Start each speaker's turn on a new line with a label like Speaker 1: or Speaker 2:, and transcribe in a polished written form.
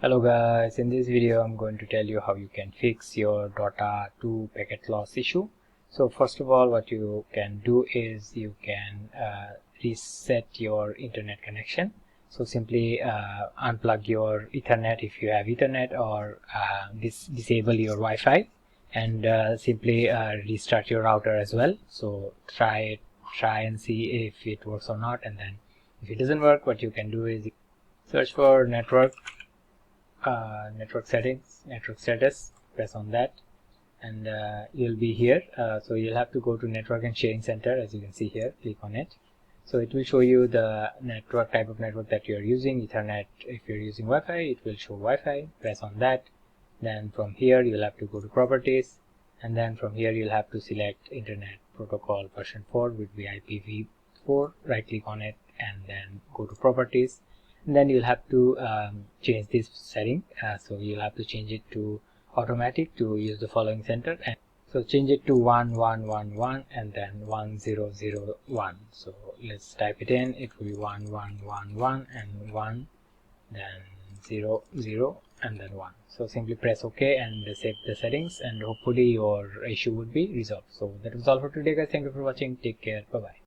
Speaker 1: Hello guys, in this video I'm going to tell you how you can fix your Dota 2 packet loss issue. So first of all, what you can do is you can reset your internet connection. So simply unplug your Ethernet if you have Ethernet, or disable your Wi-Fi, and simply restart your router as well. So try and see if it works or not, and then if it doesn't work, what you can do is search for network settings, network status, press on that, and you'll be here. So you'll have to go to network and sharing center, as you can see here. Click on it. So it will show you the network type of network that you're using. Ethernet, if you're using Wi-Fi, it will show Wi-Fi. Press on that. Then from here you'll have to go to properties, and then from here you'll have to select internet protocol version 4 would be IPv4. Right click on it and then go to properties, and then you'll have to change this setting. So you'll have to change it to automatic to use the following center, and so change it to 1111 and then 1001. So let's type it in. It will be 1111 and 1, then 00 and then 1. So simply press OK and save the settings, and hopefully your issue would be resolved. So that was all for today guys. Thank you for watching. Take care. Bye bye.